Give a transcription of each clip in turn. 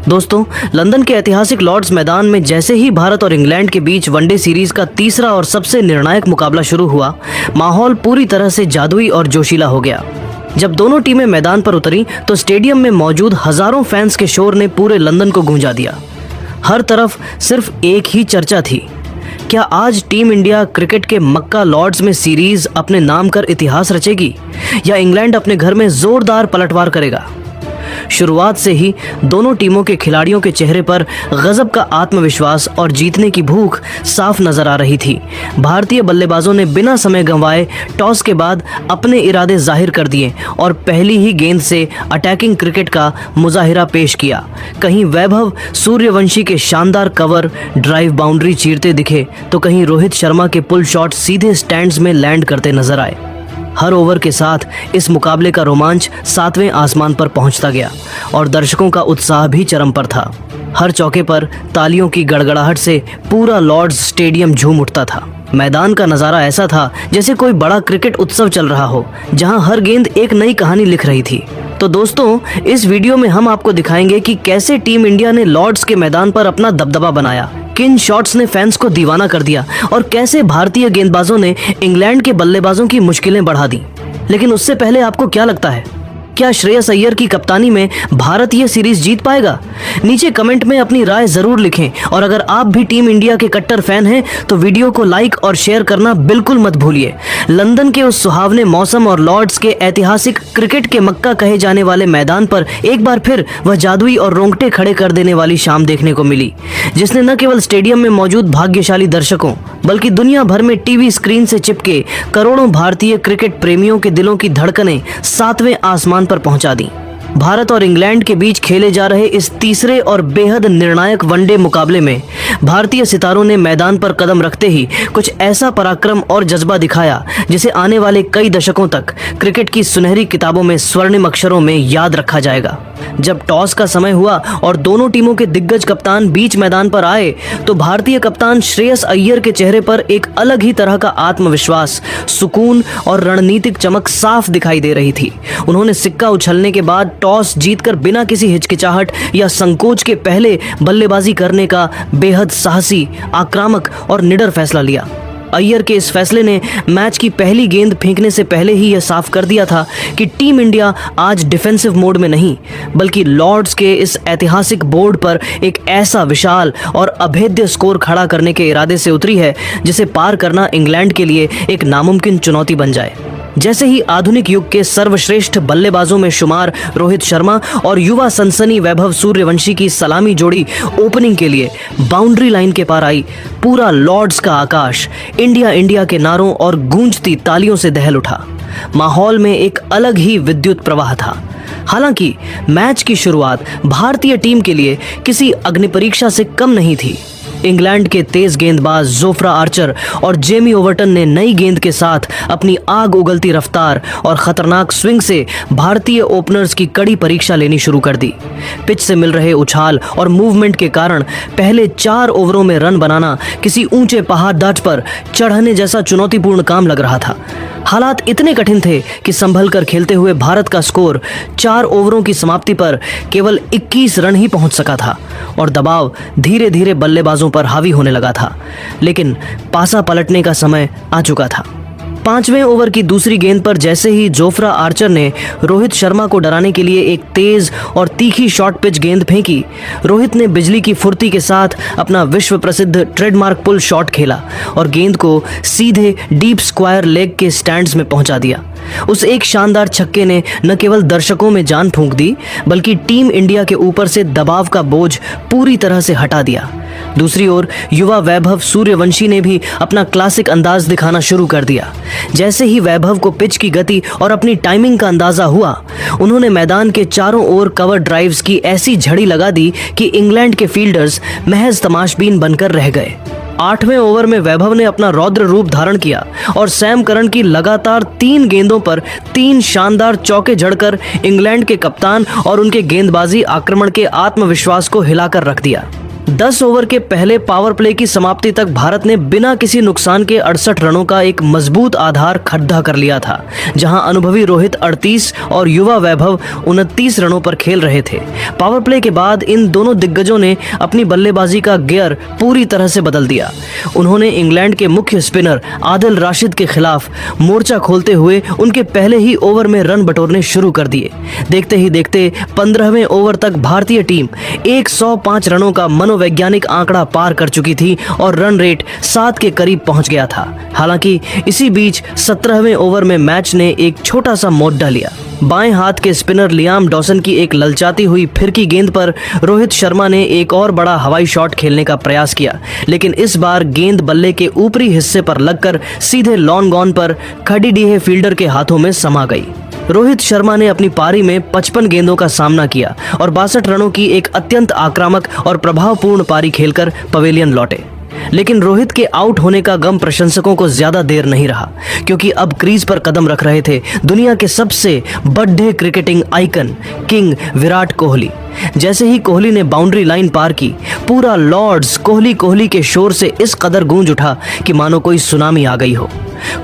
दोस्तों, लंदन के ऐतिहासिक लॉर्ड्स मैदान में जैसे ही भारत और इंग्लैंड के बीच वनडे सीरीज का तीसरा और सबसे निर्णायक मुकाबला शुरू हुआ, माहौल पूरी तरह से जादुई और जोशीला हो गया। जब दोनों टीमें मैदान पर उतरी तो स्टेडियम में मौजूद हजारों फैंस के शोर ने पूरे लंदन को गूंजा दिया। हर तरफ सिर्फ एक ही चर्चा थी, क्या आज टीम इंडिया क्रिकेट के मक्का लॉर्ड्स में सीरीज अपने नाम कर इतिहास रचेगी या इंग्लैंड अपने घर में जोरदार पलटवार करेगा। शुरुआत से ही दोनों टीमों के खिलाड़ियों के चेहरे पर गजब का आत्मविश्वास और जीतने की भूख साफ नजर आ रही थी। भारतीय बल्लेबाजों ने बिना समय गंवाए टॉस के बाद अपने इरादे जाहिर कर दिए और पहली ही गेंद से अटैकिंग क्रिकेट का मुजाहिरा पेश किया। कहीं वैभव सूर्यवंशी के शानदार कवर ड्राइव बाउंड्री चीरते दिखे तो कहीं रोहित शर्मा के पुल शॉट सीधे स्टैंड्स में लैंड करते नजर आए। हर ओवर के साथ इस मुकाबले का रोमांच 7वें आसमान पर पहुंचता गया और दर्शकों का उत्साह भी चरम पर था। हर चौके पर तालियों की गड़गड़ाहट से पूरा लॉर्ड्स स्टेडियम झूम उठता था। मैदान का नज़ारा ऐसा था जैसे कोई बड़ा क्रिकेट उत्सव चल रहा हो, जहां हर गेंद एक नई कहानी लिख रही थी। तो दोस्तों, इस वीडियो में हम आपको दिखाएंगे कि कैसे टीम इंडिया ने लॉर्ड्स के मैदान पर अपना दबदबा बनाया, किन शॉट्स ने फैंस को दीवाना कर दिया और कैसे भारतीय गेंदबाजों ने इंग्लैंड के बल्लेबाजों की मुश्किलें बढ़ा दी। लेकिन उससे पहले आपको क्या लगता है, क्या श्रेयस अय्यर की कप्तानी में भारत ये सीरीज जीत पाएगा? नीचे कमेंट में अपनी राय जरूर लिखें और अगर आप भी टीम इंडिया के कट्टर फैन हैं तो वीडियो को लाइक और शेयर करना बिल्कुल मत भूलिए। लंदन के उस सुहावने मौसम और लॉर्ड्स के ऐतिहासिक क्रिकेट के मक्का कहे जाने वाले मैदान पर एक बार फिर वह जादुई और रोंगटे खड़े कर देने वाली शाम देखने को मिली, जिसने न केवल स्टेडियम में मौजूद भाग्यशाली दर्शकों बल्कि दुनिया भर में टीवी स्क्रीन से चिपके करोड़ों भारतीय क्रिकेट प्रेमियों के दिलों की धड़कनें 7वें आसमान पर पहुंचा दी। भारत और इंग्लैंड के बीच खेले जा रहे इस तीसरे और बेहद निर्णायक वनडे मुकाबले में भारतीय सितारों ने मैदान पर कदम रखते ही कुछ ऐसा पराक्रम और जज्बा दिखाया जिसे आने वाले कई दशकों तक क्रिकेट की सुनहरी किताबों में स्वर्णिम अक्षरों में याद रखा जाएगा। जब टॉस का समय हुआ और दोनों टीमों के दिग्गज कप्तान बीच मैदान पर आए तो भारतीय कप्तान श्रेयस अय्यर के चेहरे पर एक अलग ही तरह का आत्मविश्वास, सुकून और रणनीतिक चमक साफ दिखाई दे रही थी। उन्होंने सिक्का उछलने के बाद टॉस जीतकर बिना किसी हिचकिचाहट या संकोच के पहले बल्लेबाजी करने का बेहद साहसी, आक्रामक और निडर फैसला लिया। अय्यर के इस फैसले ने मैच की पहली गेंद फेंकने से पहले ही यह साफ कर दिया था कि टीम इंडिया आज डिफेंसिव मोड में नहीं बल्कि लॉर्ड्स के इस ऐतिहासिक बोर्ड पर एक ऐसा विशाल और अभेद्य स्कोर खड़ा करने के इरादे से उतरी है जिसे पार करना इंग्लैंड के लिए एक नामुमकिन चुनौती बन जाए। जैसे ही आधुनिक युग के सर्वश्रेष्ठ बल्लेबाजों में शुमार रोहित शर्मा और युवा सनसनी वैभव सूर्यवंशी की सलामी जोड़ी ओपनिंग के लिए बाउंड्री लाइन के पार आई, पूरा लॉर्ड्स का आकाश इंडिया इंडिया के नारों और गूंजती तालियों से दहल उठा। माहौल में एक अलग ही विद्युत प्रवाह था। हालांकि मैच की शुरुआत भारतीय टीम के लिए किसी अग्निपरीक्षा से कम नहीं थी। इंग्लैंड के तेज गेंदबाज जोफ्रा आर्चर और जेमी ओवर्टन ने नई गेंद के साथ अपनी आग उगलती रफ्तार और खतरनाक स्विंग से भारतीय ओपनर्स की कड़ी परीक्षा लेनी शुरू कर दी। पिच से मिल रहे उछाल और मूवमेंट के कारण पहले 4 ओवरों में रन बनाना किसी ऊंचे पहाड़ पर चढ़ने जैसा चुनौतीपूर्ण काम लग रहा था। हालात इतने कठिन थे कि संभल कर खेलते हुए भारत का स्कोर 4 ओवरों की समाप्ति पर केवल 21 रन ही पहुंच सका था और दबाव धीरे धीरे बल्लेबाजों पर हावी होने लगा था। लेकिन पासा पलटने का समय आ चुका था। 5वें ओवर की दूसरी गेंद पर जैसे ही जोफ्रा आर्चर ने रोहित शर्मा को डराने के लिए एक तेज और तीखी शॉर्ट पिच गेंद फेंकी, रोहित ने बिजली की फुर्ती के साथ अपना विश्व प्रसिद्ध ट्रेडमार्क पुल शॉट खेला और गेंद को सीधे डीप स्क्वायर लेग के स्टैंड्स में पहुंचा दिया। उस एक शानदार छक्के ने न केवल दर्शकों में जान फूंक दी बल्कि टीम इंडिया के ऊपर से दबाव का बोझ पूरी तरह से हटा दिया। दूसरी ओर युवा वैभव सूर्यवंशी ने भी अपना क्लासिक अंदाज दिखाना शुरू कर दिया। जैसे ही वैभव को पिच की गति और अपनी टाइमिंग का अंदाजा हुआ, उन्होंने मैदान के चारों ओर कवर ड्राइव्स की ऐसी झड़ी लगा दी कि इंग्लैंड के फील्डर्स महज तमाशबीन बनकर रह गए। 8वें ओवर में वैभव ने अपना रौद्र रूप धारण किया और सैम करन की लगातार 3 गेंदों पर 3 शानदार चौके जड़कर इंग्लैंड के कप्तान और उनके गेंदबाजी आक्रमण के आत्मविश्वास को हिलाकर रख दिया। 10 ओवर के पहले पावर प्ले की समाप्ति तक भारत ने बिना किसी नुकसान के 68 रनों का एक मजबूत आधार खड़ा कर लिया था, जहां अनुभवी रोहित 38 और युवा वैभव 29 रनों पर खेल रहे थे। पावर प्ले के बाद इन दोनों दिग्गजों ने अपनी बल्लेबाजी का गियर पूरी तरह से बदल दिया। उन्होंने इंग्लैंड के मुख्य स्पिनर आदिल राशिद के खिलाफ मोर्चा खोलते हुए उनके पहले ही ओवर में रन बटोरने शुरू कर दिए। देखते ही देखते 15वें ओवर तक भारतीय टीम 105 रनों का मनोवैज्ञानिक आंकड़ा पार कर चुकी थी और रन रेट 7 के करीब पहुंच गया था। हालांकि इसी बीच 17वें ओवर में मैच ने एक छोटा सा मोड़ लिया। बाएं हाथ के स्पिनर लियाम डॉसन की एक ललचाती हुई फिरकी गेंद पर रोहित शर्मा ने एक और बड़ा हवाई शॉट खेलने का प्रयास किया, लेकिन इस बार गेंद बल्ले के ऊपरी हिस्से पर लगकर सीधे लॉन्ग ऑन पर खड़ीडीहे फील्डर के हाथों में समा गई। रोहित शर्मा ने अपनी पारी में 55 गेंदों का सामना किया और 62 रनों की एक अत्यंत आक्रामक और प्रभावपूर्ण पारी खेलकर पवेलियन लौटे। लेकिन रोहित के आउट होने का गम प्रशंसकों को ज्यादा देर नहीं रहा, क्योंकि अब क्रीज पर कदम रख रहे थे दुनिया के सबसे बड़े cricketing icon king Virat Kohli. जैसे ही कोहली ने बाउंड्री लाइन पार की, पूरा लॉर्ड्स कोहली के शोर से इस कदर गूंज उठा कि मानो कोई सुनामी आ गई हो।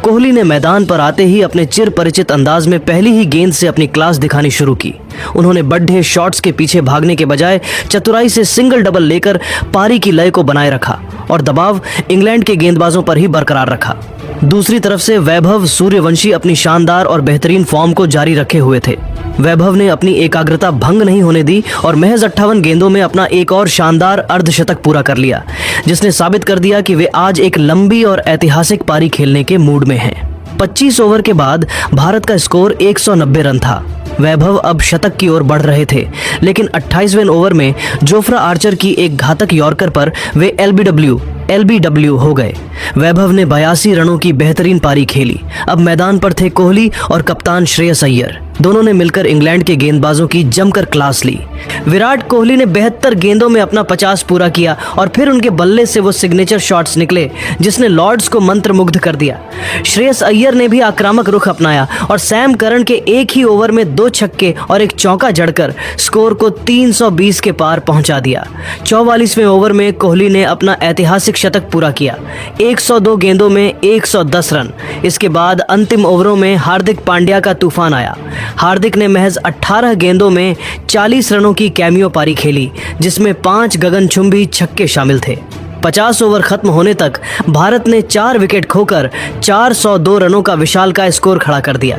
कोहली ने मैदान पर आते ही अपने चिर परिचित अंदाज में पहली ही गेंद से अपनी क्लास दिखानी शुरू की। उन्होंने बड़े शॉट्स के पीछे भागने के बजाय चतुराई से सिंगल डबल लेकर पारी की लय को बनाए रखा और दबाव इंग्लैंड के गेंदबाजों पर ही बरकरार रखा। दूसरी तरफ से वैभव सूर्यवंशी अपनी शानदार और बेहतरीन फॉर्म को जारी रखे हुए थे। वैभव ने अपनी एकाग्रता भंग नहीं होने दी और महज 58 गेंदों में अपना एक और शानदार अर्धशतक पूरा कर लिया, जिसने साबित कर दिया कि वे आज एक लंबी और ऐतिहासिक पारी खेलने के मूड में हैं। 25 ओवर के बाद भारत का स्कोर 190 रन था। वैभव अब शतक की ओर बढ़ रहे थे, लेकिन 28वें ओवर में जोफ्रा आर्चर की एक घातक यॉर्कर पर वे एलबीडब्ल्यू हो गए। वैभव ने 82 रनों की बेहतरीन पारी खेली। अब मैदान पर थे कोहली और कप्तान श्रेयस अय्यर। दोनों ने मिलकर इंग्लैंड के गेंदबाजों की जमकर क्लास ली। विराट कोहली ने 72 गेंदों में अपना 50 पूरा किया और फिर उनके बल्ले से वो सिग्नेचर शॉट्स निकले जिसने लॉर्ड्स को मंत्रमुग्ध कर दिया। श्रेयस अय्यर ने भी आक्रामक रुख अपनाया और सैम करन के एक ही ओवर में 2 छक्के और एक चौका जड़कर स्कोर को 320 के पार पहुंचा दिया। 44वें ओवर में कोहली ने अपना ऐतिहासिक शतक पूरा किया, 102 गेंदों में 110 रन। इसके बाद अंतिम ओवरों में हार्दिक पांड्या का तूफान आया। हार्दिक ने महज 18 गेंदों में 40 रनों की कैमियो पारी खेली, जिसमें 5 गगनचुंबी छक्के शामिल थे। 50 ओवर खत्म होने तक भारत ने 4 विकेट खोकर 402 रनों का विशालकाय स्कोर खड़ा कर दिया।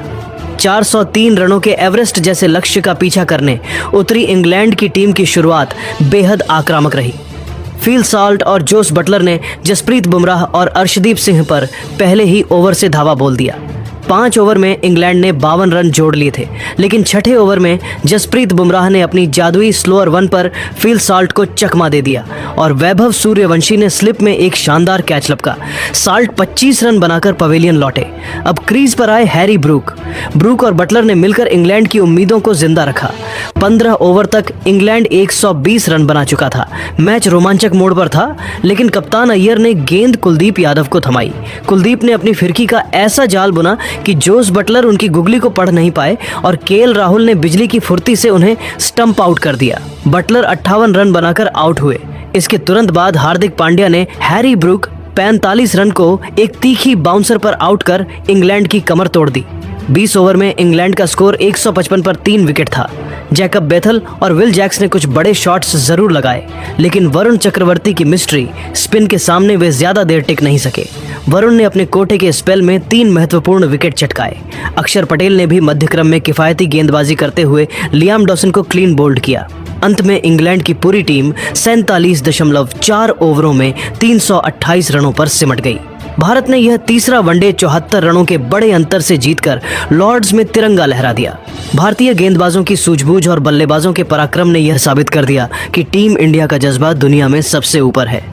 403 रनों के एवरेस्ट जैसे लक्ष्य का पीछा करने उतरी इंग्लैंड की टीम की शुरुआत बेहद आक्रामक रही। फील सॉल्ट और जोस बटलर ने जसप्रीत बुमराह और अर्शदीप सिंह पर पहले ही ओवर से धावा बोल दिया। 5 ओवर में इंग्लैंड ने 52 रन जोड़ लिए थे, लेकिन छठे ओवर में जसप्रीत बुमराह ने अपनी जादुई स्लोअर वन पर फील सॉल्ट को चकमा दे दिया और वैभव सूर्यवंशी ने स्लिप में एक शानदार कैच लपका। सॉल्ट 25 रन बनाकर पवेलियन लौटे। अब क्रीज पर आए हैरी ब्रूक और बटलर ने मिलकर इंग्लैंड की उम्मीदों को जिंदा रखा। 15 ओवर तक इंग्लैंड 120 रन बना चुका था। मैच रोमांचक मोड़ पर था, लेकिन कप्तान अय्यर ने गेंद कुलदीप यादव को थमाई। कुलदीप ने अपनी फिरकी का ऐसा जाल बुना कि जोस बटलर उनकी गुगली को पढ़ नहीं पाए और केएल राहुल ने बिजली की फुर्ती से उन्हें स्टंप आउट कर दिया। बटलर 58 रन बनाकर आउट हुए। इसके तुरंत बाद हार्दिक पांड्या ने हैरी ब्रूक 45 रन को एक तीखी बाउंसर पर आउट कर इंग्लैंड की कमर तोड़ दी। 20 ओवर में इंग्लैंड का स्कोर 155 पर 3 विकेट था। जैकब बेथल और विल जैक्स ने कुछ बड़े शॉट्स जरूर लगाए, लेकिन वरुण चक्रवर्ती की मिस्ट्री स्पिन के सामने वे ज्यादा देर टिक नहीं सके। वरुण ने अपने कोटे के स्पेल में 3 महत्वपूर्ण विकेट चटकाए। अक्षर पटेल ने भी मध्यक्रम में किफायती गेंदबाजी करते हुए लियाम डॉसन को क्लीन बोल्ड किया। अंत में इंग्लैंड की पूरी टीम 47.4 ओवरों में 328 रनों पर सिमट गई। भारत ने यह तीसरा वनडे 74 रनों के बड़े अंतर से जीतकर लॉर्ड्स में तिरंगा लहरा दिया। भारतीय गेंदबाजों की सूझबूझ और बल्लेबाजों के पराक्रम ने यह साबित कर दिया कि टीम इंडिया का जज्बा दुनिया में सबसे ऊपर है।